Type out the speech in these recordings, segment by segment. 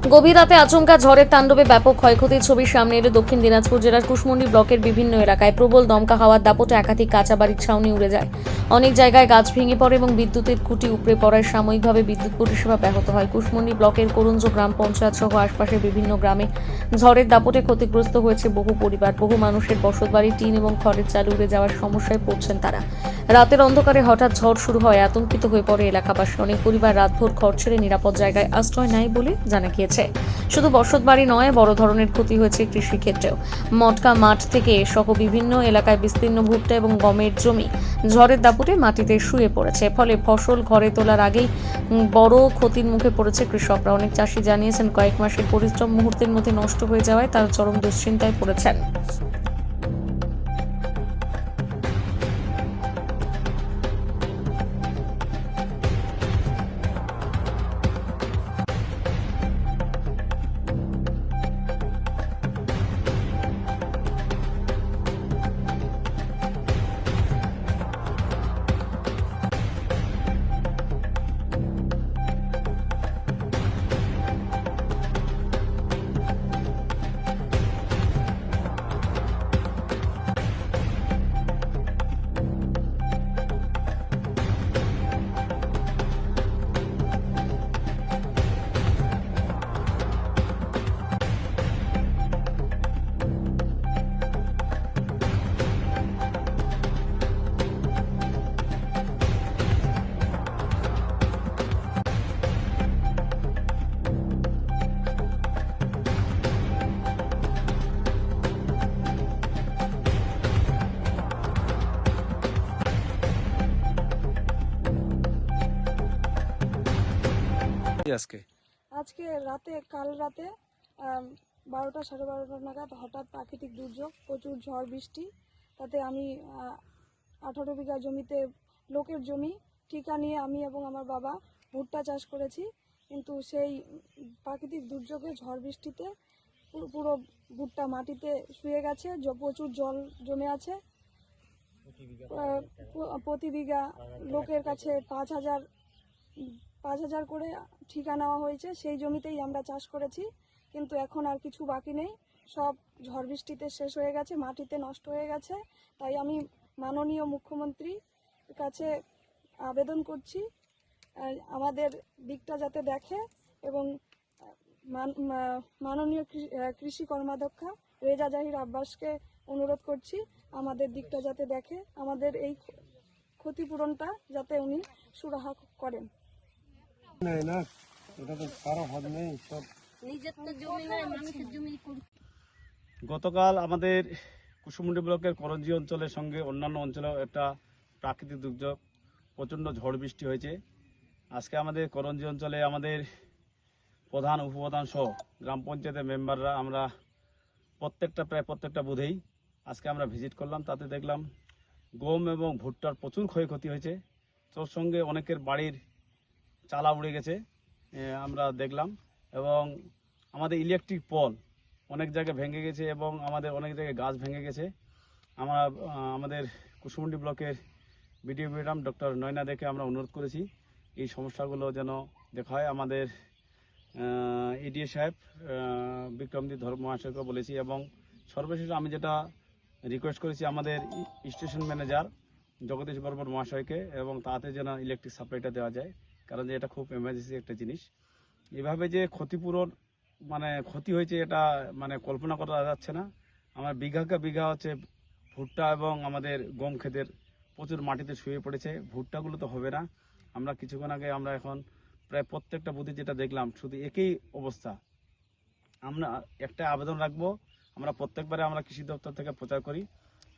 গভীর রাতে আচমকা ঝড়ের তাণ্ডবে ব্যাপক ক্ষয়ক্ষতির ছবি সামনে এলো দক্ষিণ দিনাজপুর জেলার কুশমন্ডি ব্লকের বিভিন্ন এলাকায়। প্রবল দমকা হাওয়ার দাপটে একাধিক কাঁচা বাড়ির ছাউনি উড়ে যায়। অনেক জায়গায় গাছ ভেঙে পড়ে এবং বিদ্যুতের খুঁটি উপড়ে পড়ায় সাময়িকভাবে বিদ্যুৎ পরিষেবা ব্যাহত হয়। কুশমন্ডি ব্লকের করঞ্জ গ্রাম পঞ্চায়েত সহ আশপাশের বিভিন্ন গ্রামে ঝড়ের দাপটে ক্ষতিগ্রস্ত হয়েছে বহু পরিবার। বহু মানুষের বসতবাড়ি, টিন এবং খড়ের চাল উড়ে যাওয়ার সমস্যায় পড়ছেন তারা। রাতের অন্ধকারে হঠাৎ ঝড় শুরু হয়, আতঙ্কিত হয়ে পড়ে এলাকাবাসী। অনেক পরিবার রাতভর ঘর ছেড়ে নিরাপদ জায়গায় আশ্রয় নেয় বলে জানা গিয়েছে। শুধু বসতবাড়ি নয়, বড় ধরনের ক্ষতি হয়েছে কৃষিক্ষেত্রেও। মটকা মাঠ থেকে সহ বিভিন্ন এলাকায় বিস্তীর্ণ ভুট্টা এবং গমের জমি ঝড়ের দাপটে মাটিতে শুয়ে পড়েছে। ফলে ফসল ঘরে তোলার আগেই বড় ক্ষতির মুখে পড়েছে কৃষকরা। অনেক চাষি জানিয়েছেন, কয়েক মাসের পরিশ্রম মুহূর্তের মধ্যে নষ্ট হয়ে যাওয়ায় তারা চরম দুশ্চিন্তায় পড়েছেন। আজকে আজকে রাতে কাল রাতে 12টা সাড়ে 12টা নাগাদ হঠাৎ প্রাকৃতিক দুর্যোগ, প্রচুর ঝড় বৃষ্টি। তাতে আমি 18 বিঘা জমিতে, লোকের জমি ঠিকা নিয়ে আমি এবং আমার বাবা ভুট্টা চাষ করেছি। কিন্তু সেই প্রাকৃতিক দুর্যোগে ঝড় বৃষ্টিতে পুরো ভুট্টা মাটিতে শুয়ে গেছে। প্রচুর জল জমে আছে। প্রতি বিঘা লোকের কাছে 5,000 করে ঠিকা নেওয়া হয়েছে। সেই জমিতেই আমরা চাষ করেছি, কিন্তু এখন আর কিছু বাকি নেই। সব ঝড় বৃষ্টিতে শেষ হয়ে গেছে, মাটিতে নষ্ট হয়ে গেছে। তাই আমি মাননীয় মুখ্যমন্ত্রীর কাছে আবেদন করছি, আমাদের দিকটা যাতে দেখে এবং মাননীয় কৃষি কর্মাধ্যক্ষা রেজা জাহির আব্বাসকে অনুরোধ করছি, আমাদের দিকটা যাতে দেখে, আমাদের এই ক্ষতিপূরণটা যাতে উনি সুরাহা করেন। না, এটা তো কারো হাত নেই, সব গতকাল আমাদের কুশমন্ডি ব্লকের করঞ্জি অঞ্চলের সঙ্গে অন্যান্য অঞ্চলেও একটা প্রাকৃতিক দুর্যোগ, প্রচণ্ড ঝড় বৃষ্টি হয়েছে। আজকে আমাদের করঞ্জি অঞ্চলে আমাদের প্রধান, উপপ্রধান সহ গ্রাম পঞ্চায়েতের মেম্বাররা আমরা প্রায় প্রত্যেকটা বুথেই আজকে আমরা ভিজিট করলাম। তাতে দেখলাম গম এবং ভুট্টার প্রচুর ক্ষয়ক্ষতি হয়েছে। তোর সঙ্গে অনেকের বাড়ির চালা উড়ে গেছে আমরা দেখলাম, এবং আমাদের ইলেকট্রিক পোল অনেক জায়গায় ভেঙে গেছে এবং আমাদের অনেক জায়গায় গাছ ভেঙে গেছে। আমরা আমাদের কুশমন্ডি ব্লকের বিডিও ম্যাডাম ডক্টর নয়না দেখে আমরা অনুরোধ করেছি এই সমস্যাগুলো যেন দেখা হয়। আমাদের এডিএ সাহেব বিক্রমদীপ ধর্ম মহাশয়কে বলেছি, এবং সর্বশেষ আমি যেটা রিকোয়েস্ট করেছি আমাদের স্টেশন ম্যানেজার জগদীশ বর্মন মহাশয়কে, এবং তাতে যেন ইলেকট্রিক সাপ্লাইটা দেওয়া যায়, কারণ যে এটা খুব এমার্জেন্সি একটা জিনিস। এভাবে যে ক্ষতিপূরণ ক্ষতি হয়েছে এটা কল্পনা করা যাচ্ছে না। আমার বিঘাকে বিঘা হচ্ছে ভুট্টা এবং আমাদের গম ক্ষেতের প্রচুর মাটিতে শুয়ে পড়েছে। ভুট্টাগুলো তো হবে না। আমরা কিছুক্ষণ আগে আমরা এখন প্রায় প্রত্যেকটা বুথে যেটা দেখলাম শুধু একই অবস্থা। আমরা একটা আবেদন রাখবো, আমরা প্রত্যেকবারে আমরা কৃষি দপ্তর থেকে প্রচার করি,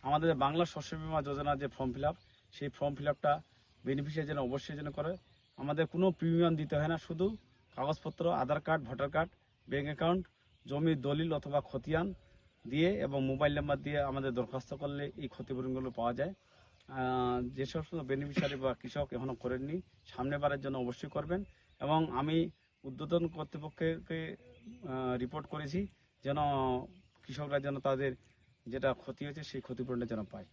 আমাদের বাংলা শস্য বীমা যোজনার যে ফর্ম ফিল আপ, সেই ফর্ম ফিল আপটা বেনিফিশিয়ারি যেন অবশ্যই যেন করে। আমাদের কোনো প্রিমিয়াম দিতে হয় না, শুধু কাগজপত্র, Aadhaar card, voter card, bank account, জমির দলিল অথবা খতিয়ান দিয়ে এবং মোবাইল নাম্বার দিয়ে আমাদের দরখাস্ত করলে এই ক্ষতিপূরণগুলো পাওয়া যায়। যেসব বেনিফিশিয়ারি বা কৃষক এখনও করেননি, সামনেবারের জন্য অবশ্যই করবেন। এবং আমি ঊর্ধ্বতন কর্তৃপক্ষকে রিপোর্ট করেছি যেন কৃষকরা যেন তাদের যেটা ক্ষতি হয়েছে সেই ক্ষতিপূরণটা যেন পায়।